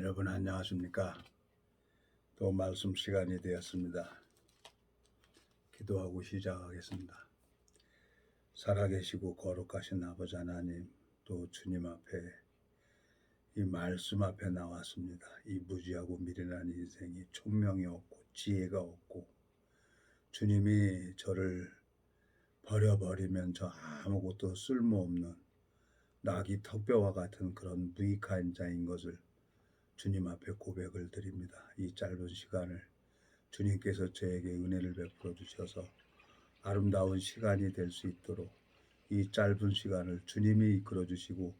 여러분 안녕하십니까? 또 말씀 시간이 되었습니다. 기도하고 시작하겠습니다. 살아계시고 거룩하신 아버지 하나님, 또 주님 앞에 이 말씀 앞에 나왔습니다. 이 무지하고 미련한 인생이 총명이 없고 지혜가 없고 주님이 저를 버려버리면 저 아무것도 쓸모없는 낙이 턱뼈와 같은 그런 무익한 자인 것을 주님 앞에 고백을 드립니다. 이 짧은 시간을 주님께서 저에게 은혜를 베풀어 주셔서 아름다운 시간이 될 수 있도록 이 짧은 시간을 주님이 이끌어 주시고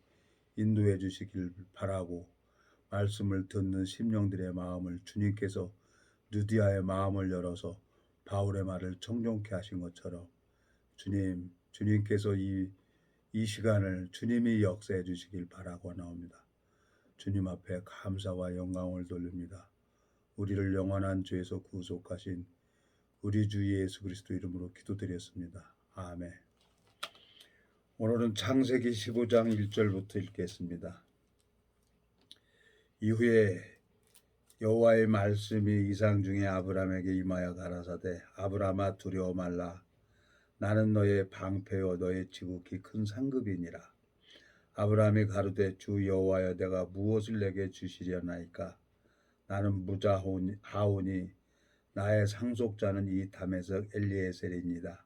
인도해 주시길 바라고, 말씀을 듣는 심령들의 마음을 주님께서 누디아의 마음을 열어서 바울의 말을 청종케 하신 것처럼 주님께서 이 시간을 주님이 역사해 주시길 바라고 나옵니다. 주님 앞에 감사와 영광을 돌립니다. 우리를 영원한 죄에서 구속하신 우리 주 예수 그리스도 이름으로 기도드렸습니다. 아멘. 오늘은 창세기 15장 1절부터 읽겠습니다. 이후에 여호와의 말씀이 이상 중에 아브라함에게 임하여 가라사대, 아브라함아 두려워 말라. 나는 너의 방패요 너의 지극히 큰 상급이니라. 아브라함이 가로되 주 여호와여 내가 무엇을 내게 주시려나이까? 나는 무자하오니 나의 상속자는 이 다메섹 엘리에셀이니이다.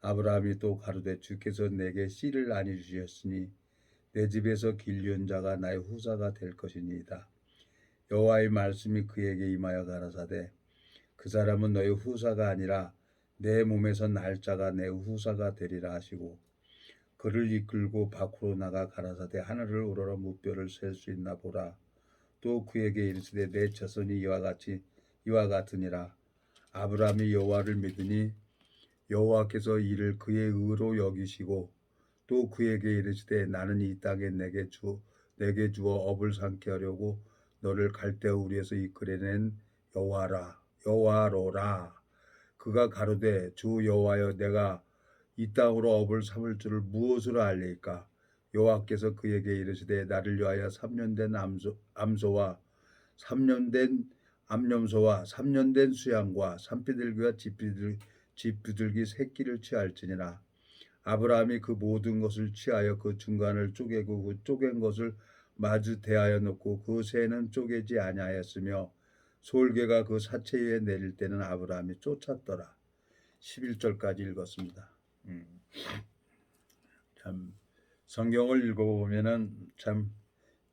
아브라함이 또 가로되 주께서 내게 씨를 나뉘 주셨으니 내 집에서 길리온 자가 나의 후사가 될 것이니이다. 여호와의 말씀이 그에게 임하여 가라사대, 그 사람은 너의 후사가 아니라 내 몸에서 날 자가 내 후사가 되리라 하시고, 그를 이끌고 밖으로 나가 가라사대 하늘을 우러러 무뼈를 셀 수 있나 보라. 또 그에게 이르시되 내 자손이 이와 같으니라. 아브라함이 여호와를 믿으니 여호와께서 이를 그의 의로 여기시고, 또 그에게 이르시되 나는 이 땅에 내게 주어 업을 삼게 하려고 너를 갈대아 우리에서 이끌어낸 여호와로라. 그가 가로되 주 여호와여 내가 이 땅으로 업을 삼을 줄을 무엇으로 알리까? 여호와께서 그에게 이르시되 나를 위하여 3년 된 암소와 3년 된 암염소와 3년 된 수양과 산비둘기와 집비둘기 새끼를 취할지니라. 아브라함이 그 모든 것을 취하여 그 중간을 쪼개고 그 쪼갠 것을 마주 대하여 놓고 그 새는 쪼개지 아니하였으며, 솔개가 그 사체 위에 내릴 때는 아브라함이 쫓았더라. 11절까지 읽었습니다. 참 성경을 읽어보면은 참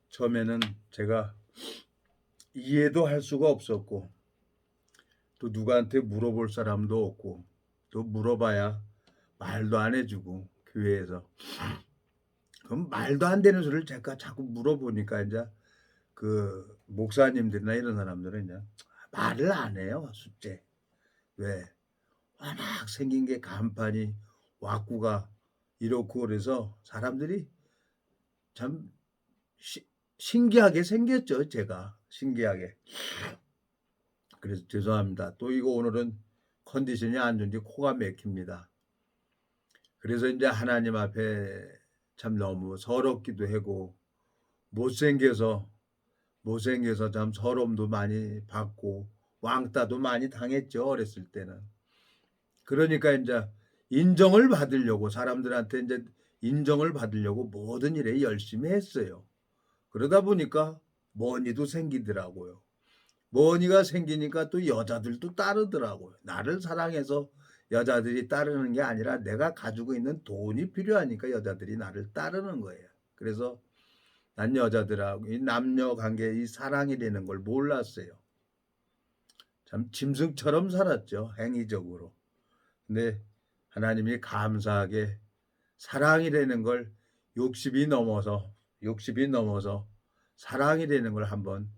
처음에는 제가 이해도 할 수가 없었고, 또 누구한테 물어볼 사람도 없고, 또 물어봐야 말도 안 해주고, 교회에서 그럼 말도 안 되는 소리를 제가 자꾸 물어보니까 이제 그 목사님들이나 이런 사람들은 이제 말을 안 해요. 숫제. 왜? 워낙 생긴 게 간판이 와꾸가 이렇고, 그래서 사람들이 참 신기하게 생겼죠. 제가 신기하게. 그래서 죄송합니다. 또 이거 오늘은 컨디션이 안 좋은지 코가 막힙니다. 그래서 이제 하나님 앞에 참 너무 서럽기도 하고, 못생겨서 참 서러움도 많이 받고 왕따도 많이 당했죠. 어렸을 때는. 그러니까 이제 인정을 받으려고, 사람들한테 이제 인정을 받으려고 모든 일에 열심히 했어요. 그러다 보니까 머니도 생기더라고요. 머니가 생기니까 또 여자들도 따르더라고요. 나를 사랑해서 여자들이 따르는 게 아니라 내가 가지고 있는 돈이 필요하니까 여자들이 나를 따르는 거예요. 그래서 난 여자들하고 이 남녀 관계, 이 사랑이라는 걸 몰랐어요. 참 짐승처럼 살았죠. 행위적으로. 근데 하나님이 감사하게 사랑이라는 걸 욕심이 넘어서 사랑이라는 걸 한번,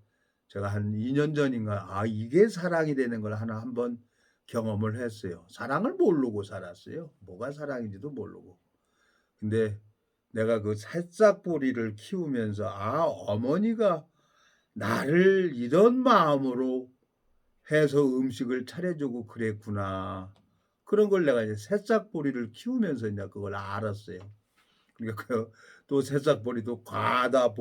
제가 한 2년 전인가 이게 사랑이라는 걸 한번 경험을 했어요. 사랑을 모르고 살았어요. 뭐가 사랑인지도 모르고. 근데 내가 그 새싹보리를 키우면서 어머니가 나를 이런 마음으로 해서 음식을 차려주고 그랬구나. 그런 걸 내가 이제 새싹보리를 키우면서 이제 그걸 알았어요. 그러니까 또 새싹보리도 과다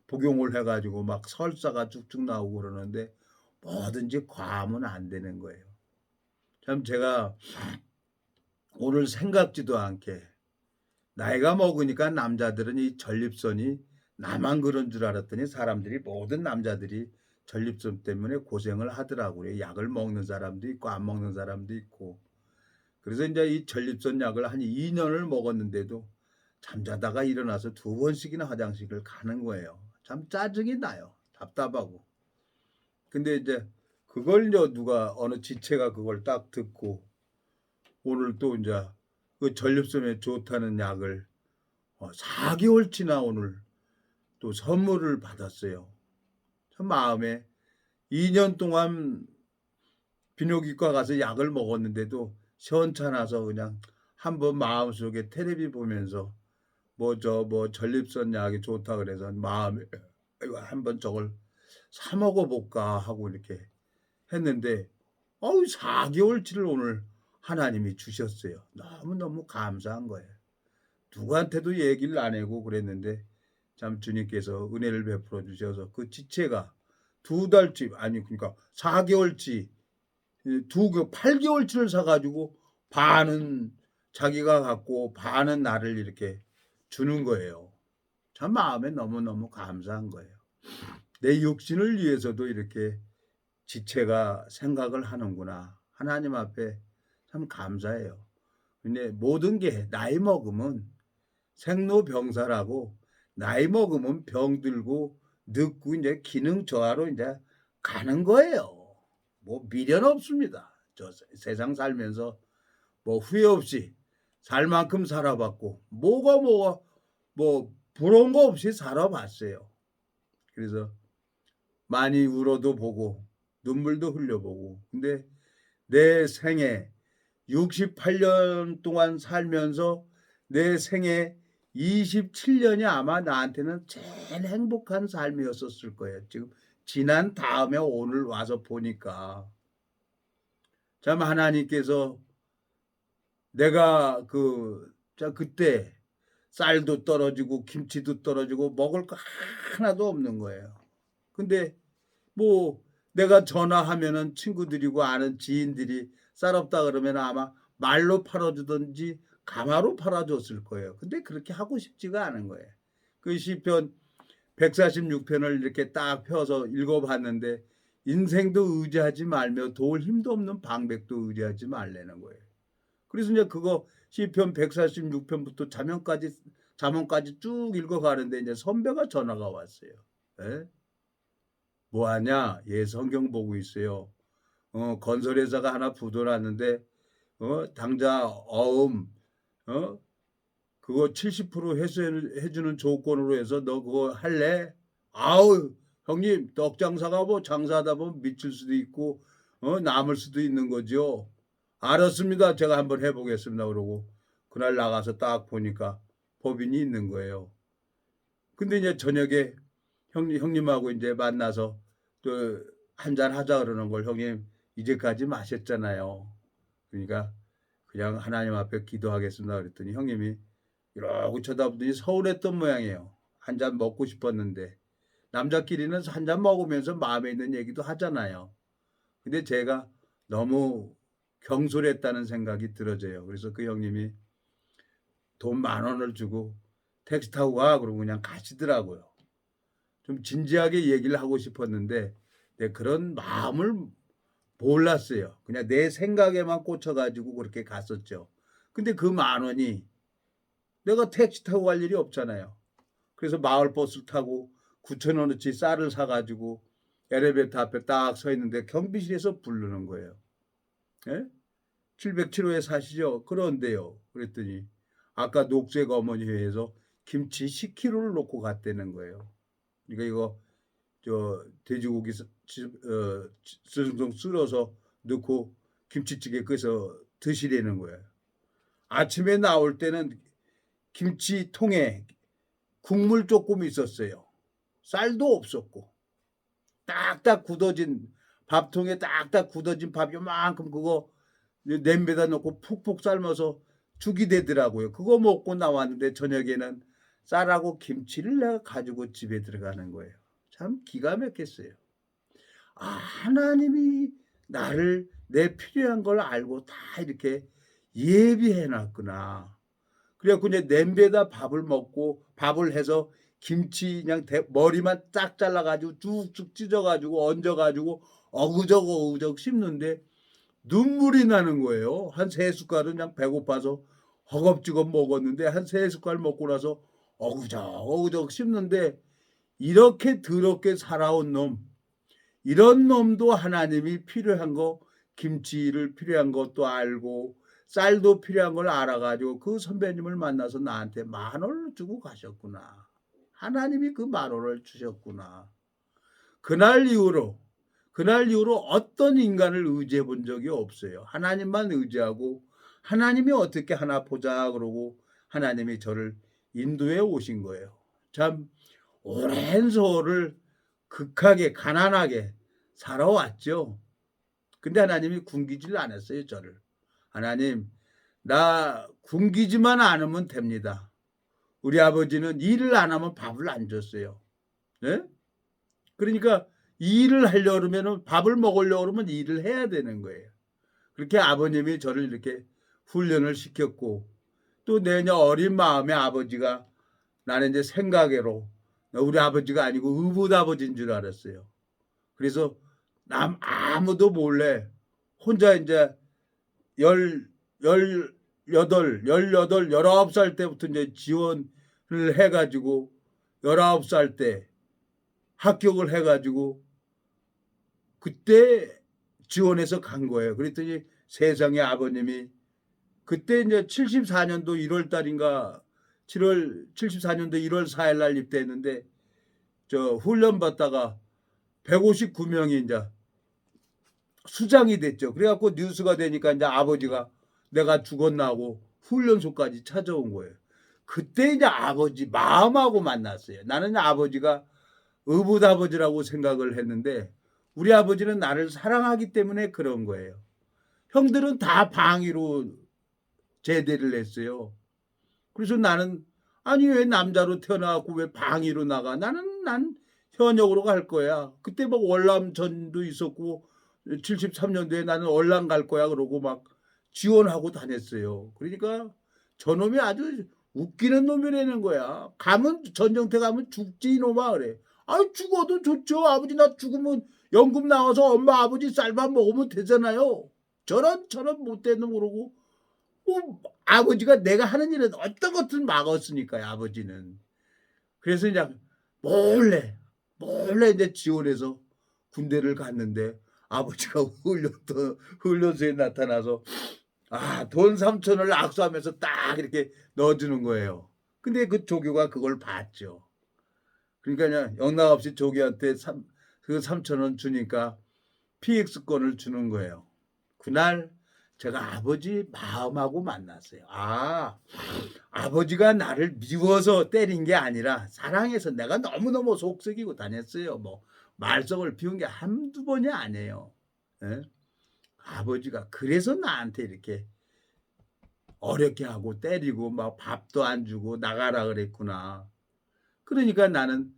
복용을 해가지고 막 설사가 쭉쭉 나오고 그러는데 뭐든지 과하면 안 되는 거예요. 참 제가 오늘 생각지도 않게 나이가 먹으니까 남자들은 이 전립선이 나만 그런 줄 알았더니 사람들이 모든 남자들이 전립선 때문에 고생을 하더라고요. 약을 먹는 사람도 있고 안 먹는 사람도 있고. 그래서 이제 이 전립선 약을 한 2년을 먹었는데도 잠자다가 일어나서 2번씩이나 화장실을 가는 거예요. 참 짜증이 나요. 답답하고. 근데 이제 그걸 이제 누가 어느 지체가 그걸 딱 듣고 오늘 또 이제 그 전립선에 좋다는 약을 4개월치나 오늘 또 선물을 받았어요. 참 마음에 2년 동안 비뇨기과 가서 약을 먹었는데도 시원찮아서 그냥 한번 마음속에 테레비 보면서 뭐 전립선 약이 좋다 그래서 마음에 이거 한번 저걸 사 먹어볼까 하고 이렇게 했는데 4개월치를 오늘 하나님이 주셨어요. 너무너무 감사한 거예요. 누구한테도 얘기를 안 하고 그랬는데 참 주님께서 은혜를 베풀어 주셔서 그 지체가 2달치 아니 그러니까 4개월치 8개월치를 사가지고 반은 자기가 갖고 반은 나를 이렇게 주는 거예요. 참 마음에 너무너무 감사한 거예요. 내 육신을 위해서도 이렇게 지체가 생각을 하는구나. 하나님 앞에 참 감사해요. 근데 모든 게 나이 먹으면 생로병사라고 나이 먹으면 병들고 늙고 이제 기능 저하로 이제 가는 거예요. 뭐 미련 없습니다. 저 세상 살면서 뭐 후회 없이 살 만큼 살아봤고 뭐가 뭐 부러운 거 없이 살아봤어요. 그래서 많이 울어도 보고 눈물도 흘려보고 근데 내 생에 68년 동안 살면서 내 생에 27년이 아마 나한테는 제일 행복한 삶이었었을 거예요. 지금 지난 다음에 오늘 와서 보니까 참 하나님께서 내가 그때 쌀도 떨어지고 김치도 떨어지고 먹을 거 하나도 없는 거예요. 근데 뭐 내가 전화하면은 친구들이고 아는 지인들이 쌀 없다 그러면 아마 말로 팔아주든지 가마로 팔아줬을 거예요. 근데 그렇게 하고 싶지가 않은 거예요. 그 시편 146편을 이렇게 딱 펴서 읽어봤는데 인생도 의지하지 말며 도울 힘도 없는 방백도 의지하지 말라는 거예요. 그래서 이제 그거 시편 146편부터 잠언까지 쭉 읽어가는데 이제 선배가 전화가 왔어요. 에? 뭐 하냐? 예, 성경 보고 있어요. 건설회사가 하나 부도났는데 당장 그거 70% 해주는 조건으로 해서 너 그거 할래? 아우 형님 떡 장사가 뭐 장사하다 보면 미칠 수도 있고 남을 수도 있는 거죠. 알았습니다. 제가 한번 해보겠습니다. 그러고 그날 나가서 딱 보니까 법인이 있는 거예요. 근데 이제 저녁에 형님하고 이제 만나서 또 한잔 하자 그러는 걸 형님 이제까지 마셨잖아요. 그러니까 그냥 하나님 앞에 기도하겠습니다. 그랬더니 형님이 이러고 쳐다보더니 서운했던 모양이에요. 한 잔 먹고 싶었는데 남자끼리는 한 잔 먹으면서 마음에 있는 얘기도 하잖아요. 근데 제가 너무 경솔했다는 생각이 들어져요. 그래서 그 형님이 돈 10,000원을 주고 택시 타고 가 그러고 그냥 가시더라고요. 좀 진지하게 얘기를 하고 싶었는데 그런 마음을 몰랐어요. 그냥 내 생각에만 꽂혀가지고 그렇게 갔었죠. 근데 그 10,000원이 내가 택시 타고 갈 일이 없잖아요. 그래서 마을버스 타고 9,000원어치 쌀을 사가지고 엘리베이터 앞에 딱 서 있는데 경비실에서 부르는 거예요. 예? 707호에 사시죠? 그런데요. 그랬더니 아까 녹색 어머니 회에서 김치 10kg를 놓고 갔다는 거예요. 그러니까 이거 돼지고기 숭숭 쓸어서 넣고 김치찌개 끓여서 드시라는 거예요. 아침에 나올 때는 김치통에 국물 조금 있었어요. 쌀도 없었고 딱딱 굳어진 밥통에 딱딱 굳어진 밥 요만큼 그거 냄비에다 넣고 푹푹 삶아서 죽이 되더라고요. 그거 먹고 나왔는데 저녁에는 쌀하고 김치를 내가 가지고 집에 들어가는 거예요. 참 기가 막혔어요. 아, 하나님이 나를 내 필요한 걸 알고 다 이렇게 예비해 놨구나. 그래 갖고 이제 냄비에다 밥을 먹고 밥을 해서 김치 그냥 머리만 딱 잘라 가지고 쭉쭉 찢어 가지고 얹어 가지고 어그적 씹는데 눈물이 나는 거예요. 한 3 숟갈은 그냥 배고파서 허겁지겁 먹었는데 한 3 숟갈 먹고 나서 어그적 씹는데 이렇게 더럽게 살아온 놈, 이런 놈도 하나님이 필요한 거, 김치를 필요한 것도 알고 쌀도 필요한 걸 알아 가지고 그 선배님을 만나서 나한테 10,000원을 주고 가셨구나. 하나님이 그 10,000원을 주셨구나. 그날 이후로 어떤 인간을 의지해 본 적이 없어요. 하나님만 의지하고 하나님이 어떻게 하나 보자 그러고 하나님이 저를 인도해 오신 거예요. 참 오랜 세월을 극하게 가난하게 살아왔죠. 근데 하나님이 굶기질 않았어요, 저를. 하나님, 나 굶기지만 않으면 됩니다. 우리 아버지는 일을 안 하면 밥을 안 줬어요. 네? 그러니까 일을 하려고 그러면 밥을 먹으려고 그러면 일을 해야 되는 거예요. 그렇게 아버님이 저를 이렇게 훈련을 시켰고 또 내년 어린 마음에 아버지가 나는 이제 생각외로 우리 아버지가 아니고 의붓 아버지인 줄 알았어요. 그래서 아무도 몰래 혼자 이제 18, 19살 때부터 이제 지원을 해가지고 19살 때 합격을 해가지고 그때 지원해서 간 거예요. 그랬더니 세상에 아버님이 그때 이제 74년도 1월 달인가 74년도 1월 4일 날 입대했는데 저 훈련 받다가 159명이 이제 수장이 됐죠. 그래갖고 뉴스가 되니까 이제 아버지가 내가 죽었나고 훈련소까지 찾아온 거예요. 그때 이제 아버지 마음하고 만났어요. 나는 아버지가 의붓 아버지라고 생각을 했는데 우리 아버지는 나를 사랑하기 때문에 그런 거예요. 형들은 다 방위로 제대를 했어요. 그래서 나는 아니 왜 남자로 태어나고 왜 방위로 나가? 난 현역으로 갈 거야. 그때 막 월남전도 있었고 73년도에 나는 월남 갈 거야 그러고 막 지원하고 다녔어요. 그러니까 저놈이 아주 웃기는 놈이라는 거야. 가면 전쟁터 가면 죽지 이놈아 그래. 아이 죽어도 좋죠. 아버지 나 죽으면 연금 나와서 엄마 아버지 쌀밥 먹으면 되잖아요. 저런 못된 놈 그러고 아버지가 내가 하는 일은 어떤 것든 막았으니까요. 아버지는. 그래서 이제 몰래 이제 지원해서 군대를 갔는데 아버지가 훈련소에 나타나서 돈 3,000원을 악수하면서 딱 이렇게 넣어주는 거예요. 근데 그 조교가 그걸 봤죠. 그러니까 영락없이 조교한테 그 3,000원 주니까 PX권을 주는 거예요. 그날 제가 아버지 마음하고 만났어요. 아버지가 나를 미워서 때린 게 아니라 사랑해서 내가 너무너무 속썩이고 다녔어요. 뭐 말썽을 피운 게 한두 번이 아니에요. 예? 아버지가 그래서 나한테 이렇게 어렵게 하고 때리고 막 밥도 안 주고 나가라 그랬구나. 그러니까 나는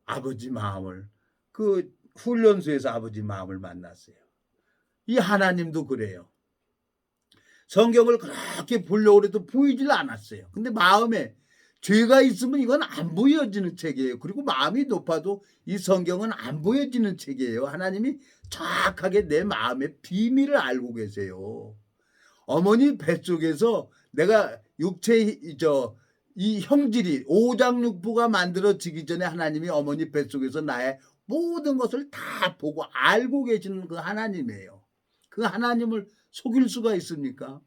아버지 마음을 그 훈련소에서 아버지 마음을 만났어요. 이 하나님도 그래요. 성경을 그렇게 보려고 해도 보이질 않았어요. 근데 마음에 죄가 있으면 이건 안 보여지는 책이에요. 그리고 마음이 높아도 이 성경은 안 보여지는 책이에요. 하나님이 정확하게 내 마음의 비밀을 알고 계세요. 어머니 뱃속에서 내가 이 형질이 오장육부가 만들어지기 전에 하나님이 어머니 뱃속에서 나의 모든 것을 다 보고 알고 계시는 그 하나님이에요. 그 하나님을 속일 수가 있습니까?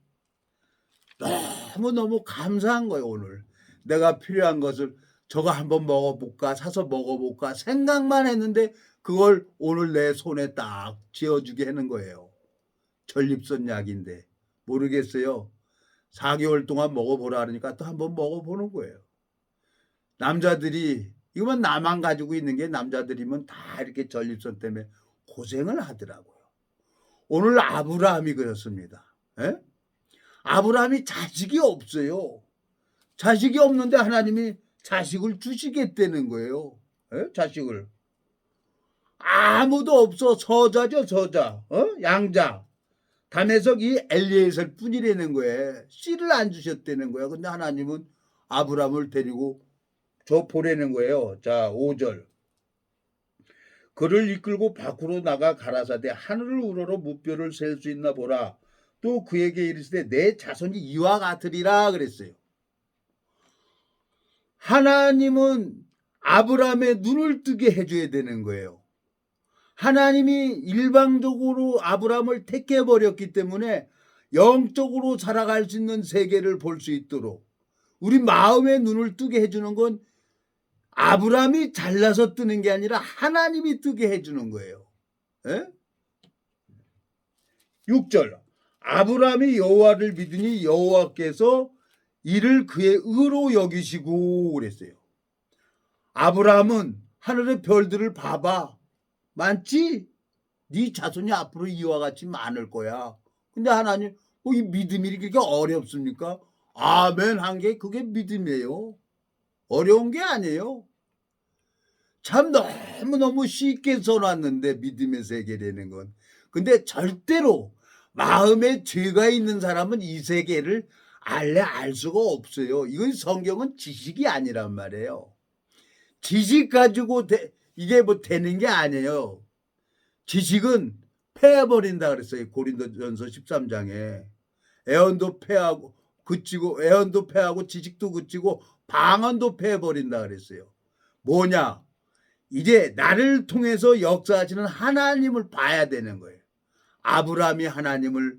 너무너무 감사한 거예요. 오늘 내가 필요한 것을 저거 한번 먹어볼까 사서 먹어볼까 생각만 했는데 그걸 오늘 내 손에 딱 쥐어주게 하는 거예요. 전립선 약인데 모르겠어요. 4개월 동안 먹어보라 그러니까 또 한번 먹어보는 거예요. 남자들이 이거만 나만 가지고 있는 게 남자들이면 다 이렇게 전립선 때문에 고생을 하더라고요. 오늘 아브라함이 그렇습니다. 에? 아브라함이 자식이 없어요. 자식이 없는데 하나님이 자식을 주시겠다는 거예요. 예? 자식을. 아무도 없어. 서자죠, 서자. 양자. 담에석 이 엘리에셀 뿐이라는 거예요. 씨를 안 주셨다는 거야. 근데 하나님은 아브라함을 데리고 저 보내는 거예요. 자, 5절. 그를 이끌고 밖으로 나가 가라사대 하늘을 우러러 무뼈를 셀 수 있나 보라. 또 그에게 이르시되 내 자손이 이와 같으리라 그랬어요. 하나님은 아브라함의 눈을 뜨게 해줘야 되는 거예요. 하나님이 일방적으로 아브라함을 택해버렸기 때문에 영적으로 살아갈 수 있는 세계를 볼 수 있도록 우리 마음의 눈을 뜨게 해주는 건 아브라함이 잘나서 뜨는 게 아니라 하나님이 뜨게 해주는 거예요. 에? 6절 아브라함이 여호와를 믿으니 여호와께서 이를 그의 의로 여기시고 그랬어요. 아브라함은 하늘의 별들을 봐봐. 많지? 네 자손이 앞으로 이와 같이 많을 거야. 근데 하나님 이 믿음이 그렇게 어렵습니까? 아멘 한 게 그게 믿음이에요. 어려운 게 아니에요. 참 너무너무 쉽게 써놨는데 믿음의 세계라는 건. 근데 절대로 마음에 죄가 있는 사람은 이 세계를 알 수가 없어요. 이건 성경은 지식이 아니란 말이에요. 지식 가지고 이게 뭐 되는 게 아니에요. 지식은 패해버린다 그랬어요. 고린도전서 13장에. 애언도 패하고 그치고 애언도 패하고 지식도 그치고 방언도 패해버린다 그랬어요. 뭐냐? 이제 나를 통해서 역사하시는 하나님을 봐야 되는 거예요. 아브라함이 하나님을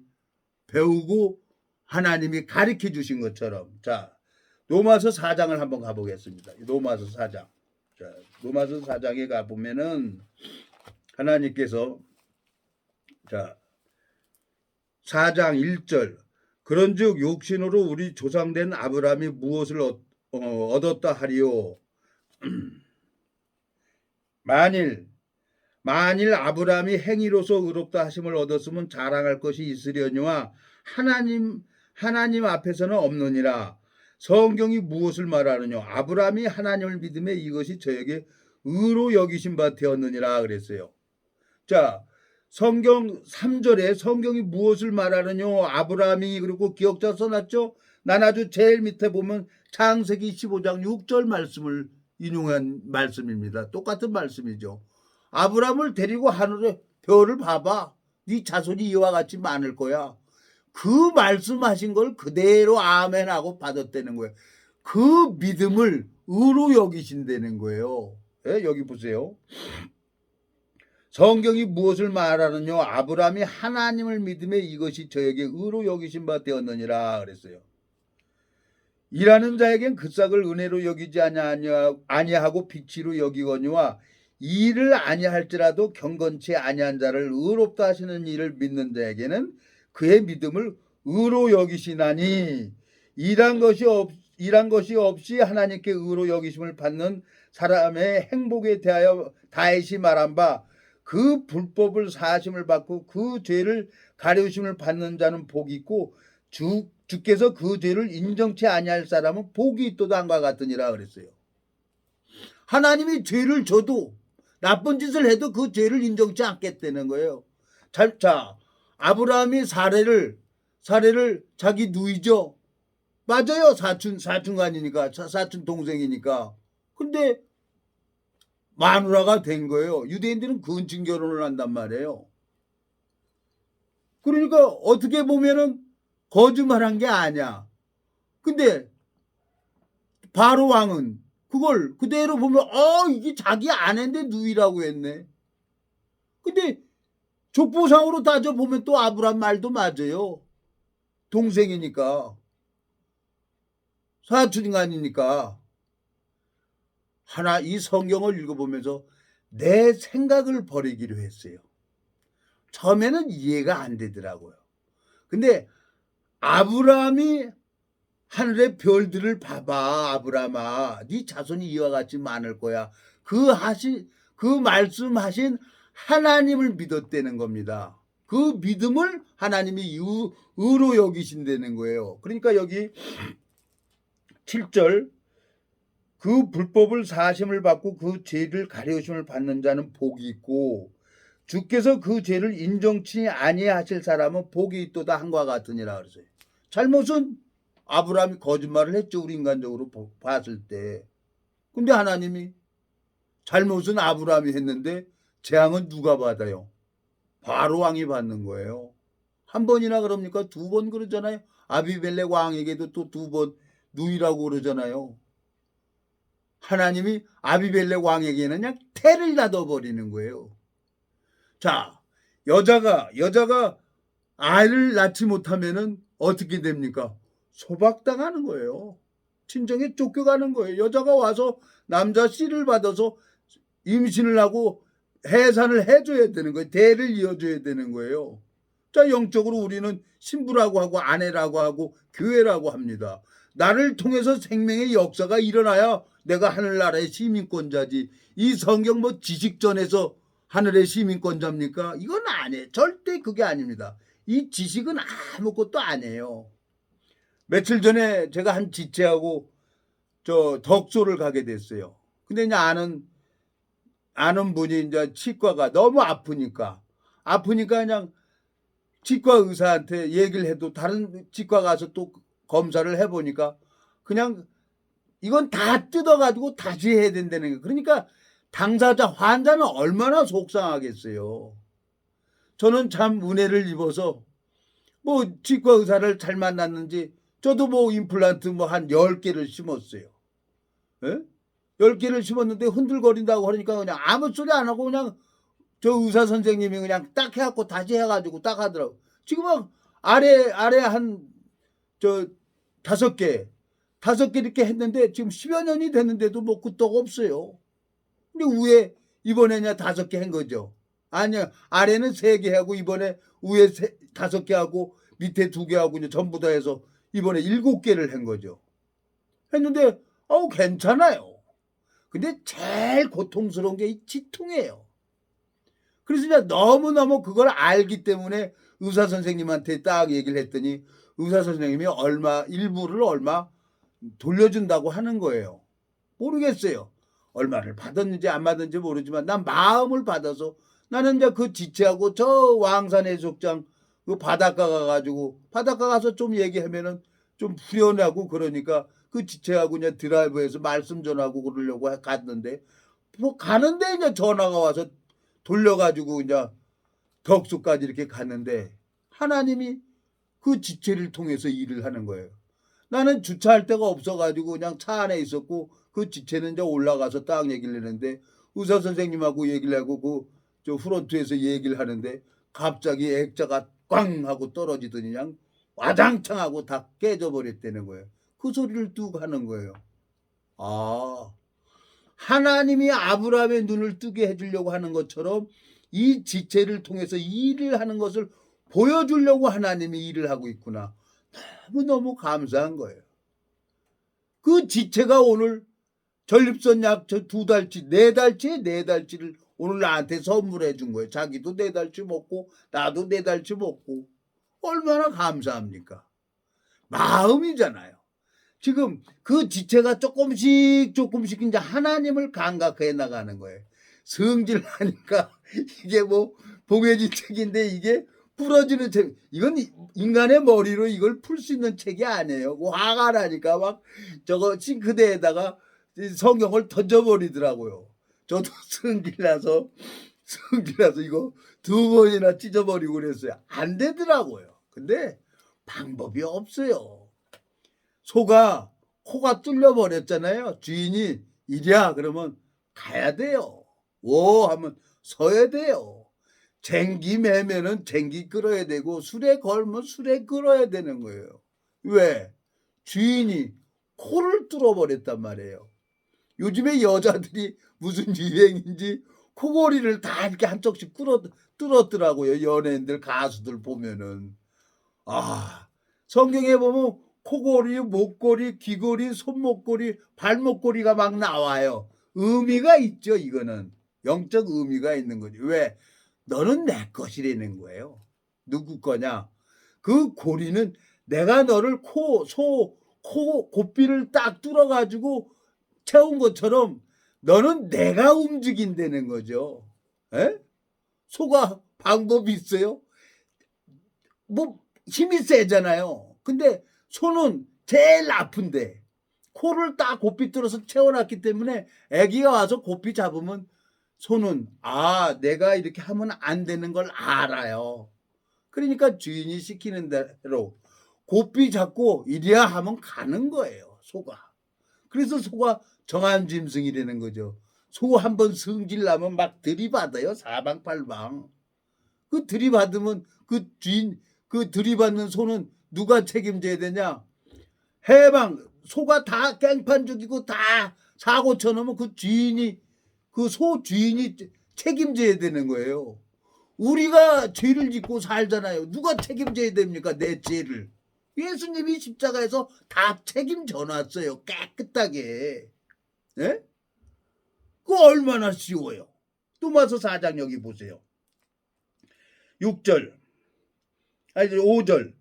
배우고 하나님이 가르쳐 주신 것처럼. 자, 로마서 4장을 한번 가보겠습니다. 로마서 4장. 자, 로마서 4장에 가보면은 하나님께서 자 4장 1절 그런즉 육신으로 우리 조상된 아브라함이 무엇을 얻었다 하리요. 만일 아브라함이 행위로서 의롭다 하심을 얻었으면 자랑할 것이 있으려니와 하나님 앞에서는 없느니라. 성경이 무엇을 말하느냐? 아브라함이 하나님을 믿음에 이것이 저에게 의로 여기신 바 되었느니라 그랬어요. 자, 성경 3절에 성경이 무엇을 말하느냐? 아브라함이 그리고 기억자 써놨죠? 난 아주 제일 밑에 보면 창세기 15장 6절 말씀을 인용한 말씀입니다. 똑같은 말씀이죠. 아브라함을 데리고 하늘의 별을 봐봐. 네 자손이 이와 같이 많을 거야. 그 말씀하신 걸 그대로 아멘하고 받았다는 거예요. 그 믿음을 의로 여기신다는 거예요. 네, 여기 보세요. 성경이 무엇을 말하느냐? 아브라함이 하나님을 믿음에 이것이 저에게 의로 여기신 바 되었느니라 그랬어요. 일하는 자에겐 그 싹을 은혜로 여기지 아니하고 빛으로 여기거니와 일을 아니할지라도 경건치 아니한 자를 의롭다 하시는 일을 믿는 자에게는 그의 믿음을 의로 여기시나니 일한 것이 없이 하나님께 의로 여기심을 받는 사람의 행복에 대하여 다윗이 말한 바 그 불법을 사하심을 받고 그 죄를 가려우심을 받는 자는 복이 있고 주께서 그 죄를 인정치 아니할 사람은 복이 있도다함과 같으니라 그랬어요. 하나님이 죄를 져도 나쁜 짓을 해도 그 죄를 인정치 않겠다는 거예요. 자, 아브라함이 사례를 자기 누이죠. 맞아요. 사촌간이니까 사촌 동생이니까. 근데 마누라가 된 거예요. 유대인들은 근친 결혼을 한단 말이에요. 그러니까 어떻게 보면은 거짓말한 게 아니야. 근데 바로 왕은 그걸 그대로 보면 이게 자기 아내인데 누이라고 했네. 근데 족보상으로 따져보면 또 아브라함 말도 맞아요. 동생이니까. 사촌간이니까. 이 성경을 읽어보면서 내 생각을 버리기로 했어요. 처음에는 이해가 안 되더라고요. 근데 아브라함이 하늘의 별들을 봐봐. 아브라함아, 네 자손이 이와 같이 많을 거야. 그 말씀하신 하나님을 믿었다는 겁니다. 그 믿음을 하나님이 의로 여기신다는 거예요. 그러니까 여기 7절 그 불법을 사심을 받고 그 죄를 가려우심을 받는 자는 복이 있고 주께서 그 죄를 인정치 아니하실 사람은 복이 있도다 한과 같으니라 그러세요. 잘못은 아브라함이 거짓말을 했죠. 우리 인간적으로 봤을 때. 근데 하나님이 잘못은 아브라함이 했는데 재앙은 누가 받아요? 바로 왕이 받는 거예요. 한 번이나 그럽니까? 두 번 그러잖아요. 아비멜렉 왕에게도 또 두 번 누이라고 그러잖아요. 하나님이 아비멜렉 왕에게는 그냥 태를 놔둬버리는 거예요. 자, 여자가 아이를 낳지 못하면은 어떻게 됩니까? 소박당하는 거예요. 친정에 쫓겨가는 거예요. 여자가 와서 남자 씨를 받아서 임신을 하고 해산을 해줘야 되는 거예요. 대를 이어줘야 되는 거예요. 자, 영적으로 우리는 신부라고 하고 아내라고 하고 교회라고 합니다. 나를 통해서 생명의 역사가 일어나야 내가 하늘나라의 시민권자지. 이 성경 뭐 지식전에서 하늘의 시민권자입니까? 이건 아니에요. 절대 그게 아닙니다. 이 지식은 아무것도 아니에요. 며칠 전에 제가 한 지체하고 저 덕소를 가게 됐어요. 근데 이제 아는 분이 이제 치과가 너무 아프니까 그냥 치과 의사한테 얘기를 해도 다른 치과 가서 또 검사를 해보니까 그냥 이건 다 뜯어가지고 다시 해야 된다는 거예요. 그러니까 당사자 환자는 얼마나 속상하겠어요. 저는 참 은혜를 입어서 뭐 치과 의사를 잘 만났는지 저도 뭐 임플란트 뭐 한 10개를 심었어요. 예? 10개를 심었는데 흔들거린다고 하니까 그냥 아무 소리 안 하고 그냥 저 의사 선생님이 그냥 딱 해갖고 다시 해가지고 딱 하더라고. 지금은 아래 한 저 5개 이렇게 했는데 지금 10여 년이 됐는데도 뭐 끄떡 없어요. 근데 위에 이번에 그냥 5개 한 거죠. 아니요, 아래는 3개 하고 이번에 위에 5개 하고 밑에 2개 하고 이제 전부 다 해서 이번에 7개를 한 거죠. 했는데 괜찮아요. 근데 제일 고통스러운 게 이 치통이에요. 그래서 이제 너무너무 그걸 알기 때문에 의사 선생님한테 딱 얘기를 했더니 의사 선생님이 일부를 얼마 돌려준다고 하는 거예요. 모르겠어요. 얼마를 받았는지 안 받았는지 모르지만 난 마음을 받아서 나는 이제 그 지체하고 저 왕산 해수욕장 그 바닷가 가서 좀 얘기하면은 좀 후련하고 그러니까 그 지체하고 그냥 드라이브에서 말씀 전하고 그러려고 갔는데 뭐 가는데 이제 전화가 와서 돌려가지고 이제 덕수까지 이렇게 갔는데 하나님이 그 지체를 통해서 일을 하는 거예요. 나는 주차할 데가 없어가지고 그냥 차 안에 있었고 그 지체는 이제 올라가서 딱 얘기를 했는데 의사 선생님하고 얘기를 하고 그 저 프론트에서 얘기를 하는데 갑자기 액자가 꽝 하고 떨어지더니 그냥 와장창 하고 다 깨져 버렸다는 거예요. 그 소리를 뚝 하는 거예요. 아, 하나님이 아브라함의 눈을 뜨게 해주려고 하는 것처럼 이 지체를 통해서 일을 하는 것을 보여주려고 하나님이 일을 하고 있구나. 너무너무 감사한 거예요. 그 지체가 오늘 전립선 약 2달치, 4달치를 오늘 나한테 선물해 준 거예요. 자기도 4달치 먹고 나도 4달치 먹고 얼마나 감사합니까? 마음이잖아요. 지금 그 지체가 조금씩 이제 하나님을 감각해 나가는 거예요. 성질하니까 이게 뭐 봉해진 책인데 이게 부러지는 책. 이건 인간의 머리로 이걸 풀 수 있는 책이 아니에요. 화가 나니까 막 저거 싱크대에다가 성경을 던져버리더라고요. 저도 성질나서 이거 2번이나 찢어버리고 그랬어요. 안 되더라고요. 근데 방법이 없어요. 코가 뚫려버렸잖아요. 주인이 이리야 그러면 가야 돼요. 오 하면 서야 돼요. 쟁기 매면은 쟁기 끌어야 되고 술에 걸면 술에 끌어야 되는 거예요. 왜? 주인이 코를 뚫어버렸단 말이에요. 요즘에 여자들이 무슨 유행인지 코골이를 다 이렇게 한쪽씩 뚫었더라고요. 연예인들 가수들 보면은. 성경에 보면 코골이, 목골이, 귀골이, 손목골이, 발목골이가 막 나와요. 의미가 있죠. 이거는 영적 의미가 있는 거지. 왜? 너는 내 것이라는 거예요. 누구 거냐? 그 고리는 내가 너를 고삐를 딱 뚫어가지고 채운 것처럼 너는 내가 움직인다는 거죠. 에? 소가 방법이 있어요? 뭐 힘이 세잖아요. 근데 소는 제일 아픈데 코를 딱 고삐 뚫어서 채워놨기 때문에 아기가 와서 고삐 잡으면 소는 내가 이렇게 하면 안 되는 걸 알아요. 그러니까 주인이 시키는 대로 고삐 잡고 이래야 하면 가는 거예요, 소가. 그래서 소가 정한 짐승이라는 거죠. 소 한번 성질 나면 막 들이받아요, 사방팔방. 그 들이받으면 그 주인, 그 들이받는 소는 누가 책임져야 되냐? 해방, 소가 다 깽판 죽이고 다 사고 쳐놓으면 그 주인이, 그 소 주인이 책임져야 되는 거예요. 우리가 죄를 짓고 살잖아요. 누가 책임져야 됩니까? 내 죄를. 예수님이 십자가에서 다 책임져 놨어요. 깨끗하게. 예? 그거 얼마나 쉬워요. 또마서 4장 여기 보세요. 6절, 5절.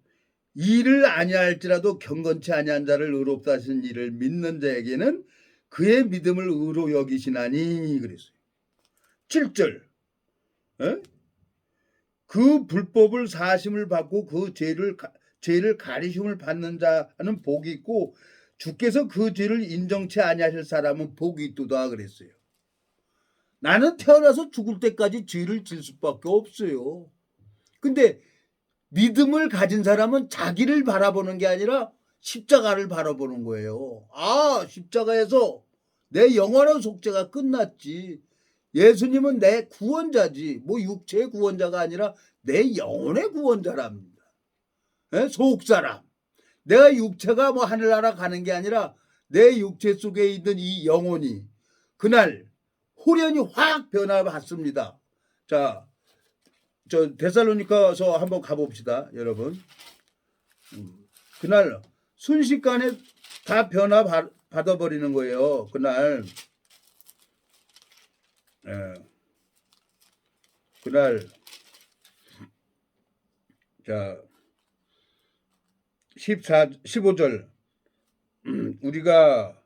이를 아니할지라도 경건치 아니한 자를 의롭다 하신 이를 믿는 자에게는 그의 믿음을 의로 여기시나니 그랬어요. 7절. 에? 그 불법을 사심을 받고 그 죄를 가리심을 받는 자는 복이 있고 주께서 그 죄를 인정치 아니하실 사람은 복이 있도다 그랬어요. 나는 태어나서 죽을 때까지 죄를 질 수밖에 없어요. 근데 믿음을 가진 사람은 자기를 바라보는 게 아니라 십자가를 바라보는 거예요. 십자가에서 내 영원한 속죄가 끝났지. 예수님은 내 구원자지. 뭐 육체의 구원자가 아니라 내 영혼의 구원자랍니다. 속사람. 내가 육체가 뭐 하늘나라 가는 게 아니라 내 육체 속에 있는 이 영혼이 그날 호련히 확 변화받습니다. 자, 저 데살로니가서 한번 가봅시다, 여러분. 그날 순식간에 다 변화 받아버리는 거예요. 그날. 그날 자 15절 우리가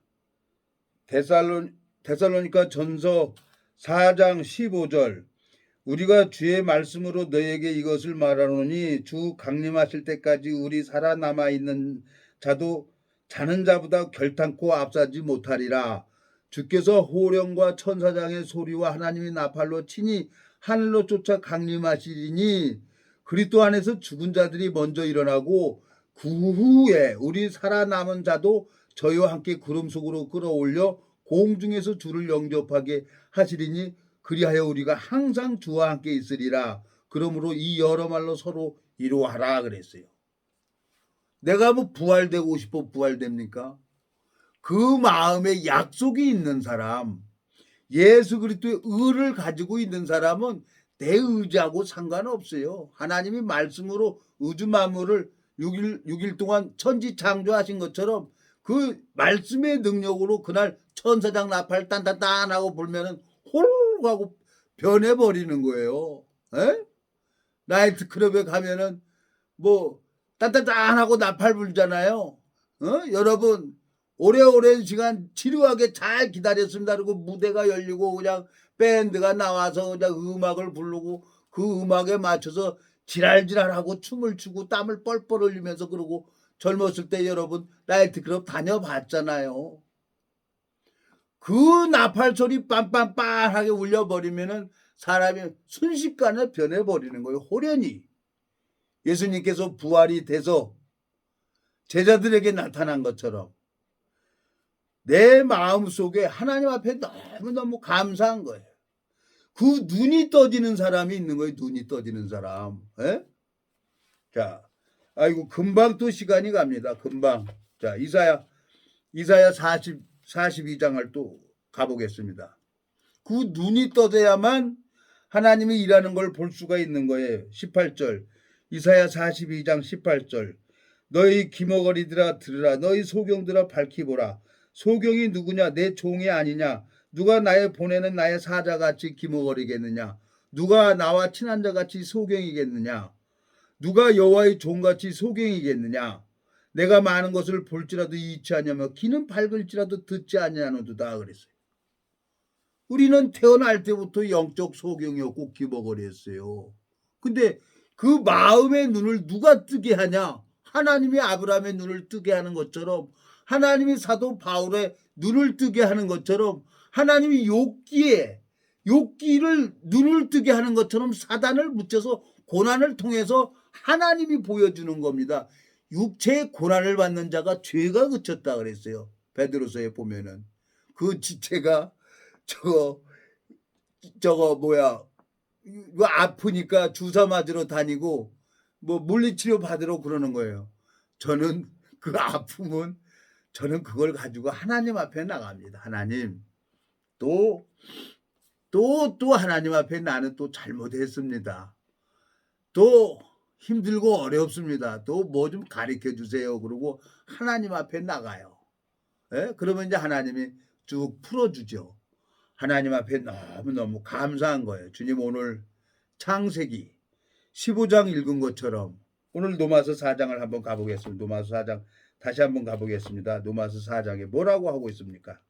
데살로니가 전서 4장 15절 우리가 주의 말씀으로 너에게 이것을 말하노니 주 강림하실 때까지 우리 살아남아 있는 자도 자는 자보다 결탄코 앞서지 못하리라. 주께서 호령과 천사장의 소리와 하나님의 나팔로 친히 하늘로 쫓아 강림하시리니 그리스도 안에서 죽은 자들이 먼저 일어나고 그 후에 우리 살아남은 자도 저희와 함께 구름 속으로 끌어올려 공중에서 주를 영접하게 하시리니 그리하여 우리가 항상 주와 함께 있으리라. 그러므로 이 여러 말로 서로 이루하라 그랬어요. 내가 뭐 부활되고 싶어 부활됩니까? 그 마음에 약속이 있는 사람, 예수 그리스도의 의를 가지고 있는 사람은 내 의지하고 상관없어요. 하나님이 말씀으로 우주 만물을 6일 동안 천지 창조하신 것처럼 그 말씀의 능력으로 그날 천사장 나팔 딴딴딴 하고 불면은 홀 하고 변해버리는 거예요. 에? 나이트클럽에 가면은 뭐 딴딴딴 하고 나팔 불잖아요. 여러분 오래오랜 시간 지루하게 잘 기다렸습니다. 그리고 무대가 열리고 그냥 밴드가 나와서 그냥 음악을 부르고 그 음악에 맞춰서 지랄지랄하고 춤을 추고 땀을 뻘뻘 흘리면서 그러고 젊었을 때 여러분 나이트클럽 다녀봤잖아요. 그 나팔 소리 빰빰빰하게 울려버리면은 사람이 순식간에 변해버리는 거예요. 호련히. 예수님께서 부활이 돼서 제자들에게 나타난 것처럼 내 마음속에 하나님 앞에 너무너무 감사한 거예요. 그 눈이 떠지는 사람이 있는 거예요. 눈이 떠지는 사람. 에? 자, 아이고 금방 또 시간이 갑니다. 금방. 자, 이사야 42장을 또 가보겠습니다. 그 눈이 떠져야만 하나님이 일하는 걸 볼 수가 있는 거예요. 18절 이사야 42장 18절 너희 기머거리들아 들으라 너희 소경들아 밝히 보라 소경이 누구냐 내 종이 아니냐 누가 나의 보내는 나의 사자같이 기머거리겠느냐 누가 나와 친한 자같이 소경이겠느냐 누가 여호와의 종같이 소경이겠느냐 내가 많은 것을 볼지라도 이치 아니하며 귀는 밝을지라도 듣지 아니하노도다 그랬어요. 우리는 태어날 때부터 영적 소경이었고 귀머거리였어요. 근데 그 마음의 눈을 누가 뜨게 하냐? 하나님이 아브라함의 눈을 뜨게 하는 것처럼, 하나님이 사도 바울의 눈을 뜨게 하는 것처럼, 하나님이 욥기를 눈을 뜨게 하는 것처럼 사단을 붙여서 고난을 통해서 하나님이 보여주는 겁니다. 육체의 고난을 받는 자가 죄가 그쳤다 그랬어요. 베드로서에 보면은 그 지체가 저거 뭐야, 뭐 아프니까 주사 맞으러 다니고 뭐 물리치료 받으러 그러는 거예요. 저는 그 아픔은 저는 그걸 가지고 하나님 앞에 나갑니다. 하나님, 또 하나님 앞에 나는 또 잘못했습니다. 또 힘들고 어렵습니다. 또 뭐 좀 가르쳐 주세요. 그러고 하나님 앞에 나가요. 예? 그러면 이제 하나님이 쭉 풀어주죠. 하나님 앞에 너무너무 감사한 거예요. 주님, 오늘 창세기 15장 읽은 것처럼 오늘 노마서 4장을 한번 가보겠습니다. 노마서 4장 다시 한번 가보겠습니다. 노마서 4장에 뭐라고 하고 있습니까?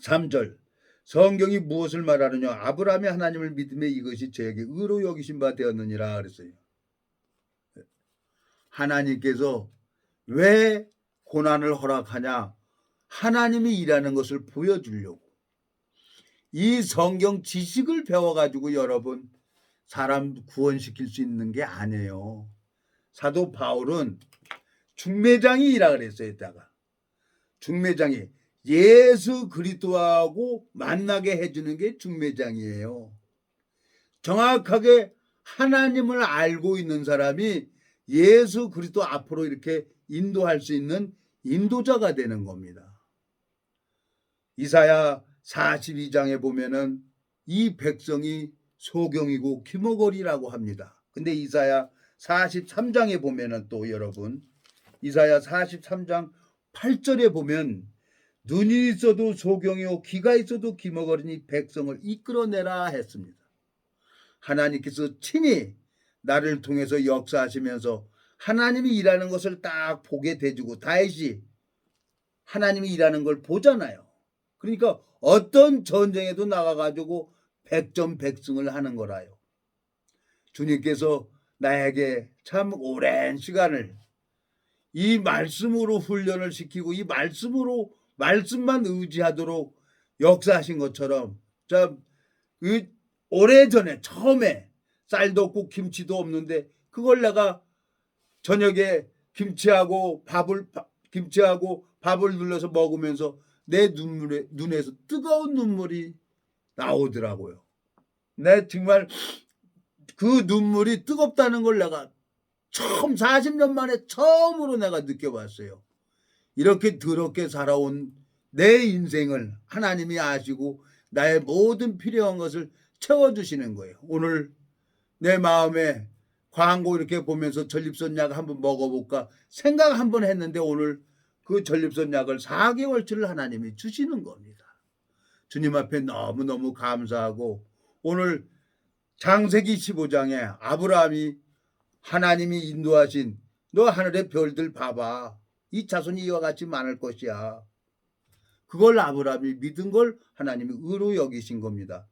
3절, 성경이 무엇을 말하느냐? 아브라함이 하나님을 믿음에 이것이 저에게 의로 여기신 바 되었느니라 그랬어요. 하나님께서 왜 고난을 허락하냐? 하나님이 일하는 것을 보여주려고. 이 성경 지식을 배워가지고 여러분 사람 구원시킬 수 있는 게 아니에요. 사도 바울은 중매장이라 그랬어요. 이따가 중매장이 예수 그리스도하고 만나게 해주는 게 중매장이에요. 정확하게 하나님을 알고 있는 사람이 예수 그리스도 앞으로 이렇게 인도할 수 있는 인도자가 되는 겁니다. 이사야 42장에 보면은 이 백성이 소경이고 귀머거리라고 합니다. 근데 이사야 43장에 보면은 또 여러분, 이사야 43장 8절에 보면 눈이 있어도 소경이요 귀가 있어도 귀머거리니 백성을 이끌어내라 했습니다. 하나님께서 친히 나를 통해서 역사하시면서 하나님이 일하는 것을 딱 보게 돼주고, 다윗이 하나님이 일하는 걸 보잖아요. 그러니까 어떤 전쟁에도 나가가지고 백전백승을 하는 거라요. 주님께서 나에게 참 오랜 시간을 이 말씀으로 훈련을 시키고 이 말씀만 의지하도록 역사하신 것처럼, 참 오래전에 처음에 쌀도 없고 김치도 없는데 그걸 내가 저녁에 김치하고 밥을 눌러서 먹으면서 내 눈에서 뜨거운 눈물이 나오더라고요. 내 정말 그 눈물이 뜨겁다는 걸 내가 40년 만에 처음으로 내가 느껴봤어요. 이렇게 더럽게 살아온 내 인생을 하나님이 아시고 나의 모든 필요한 것을 채워주시는 거예요. 오늘 내 마음에 광고 이렇게 보면서 전립선 약 한번 먹어볼까 생각 한번 했는데 오늘 그 전립선 약을 4개월치를 하나님이 주시는 겁니다. 주님 앞에 너무너무 감사하고, 오늘 창세기 15장에 아브라함이 하나님이 인도하신 너 하늘의 별들 봐봐. 이 자손이 이와 같이 많을 것이야. 그걸 아브라함이 믿은 걸 하나님이 의로 여기신 겁니다.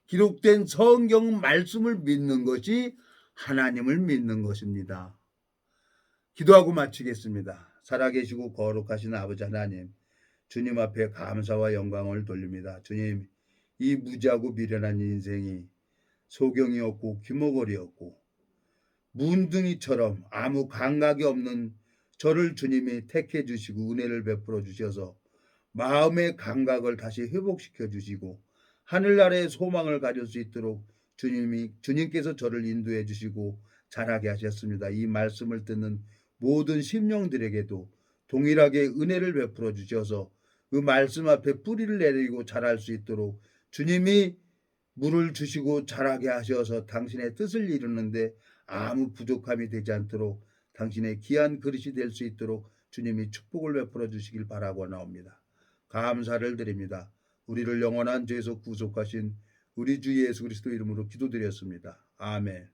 기록된 성경 말씀을 믿는 것이 하나님을 믿는 것입니다. 기도하고 마치겠습니다. 살아계시고 거룩하신 아버지 하나님, 주님 앞에 감사와 영광을 돌립니다. 주님, 이 무지하고 미련한 인생이 소경이었고 귀머거리였고 문둥이처럼 아무 감각이 없는 저를 주님이 택해 주시고 은혜를 베풀어 주셔서 마음의 감각을 다시 회복시켜 주시고 하늘나라의 소망을 가질 수 있도록 주님께서 저를 인도해 주시고 자라게 하셨습니다. 이 말씀을 듣는 모든 심령들에게도 동일하게 은혜를 베풀어 주셔서 그 말씀 앞에 뿌리를 내리고 자랄 수 있도록 주님이 물을 주시고 자라게 하셔서 당신의 뜻을 이루는데 아무 부족함이 되지 않도록 당신의 귀한 그릇이 될 수 있도록 주님이 축복을 베풀어 주시길 바라고 나옵니다. 감사를 드립니다. 우리를 영원한 죄에서 구속하신 우리 주 예수 그리스도 이름으로 기도드렸습니다. 아멘.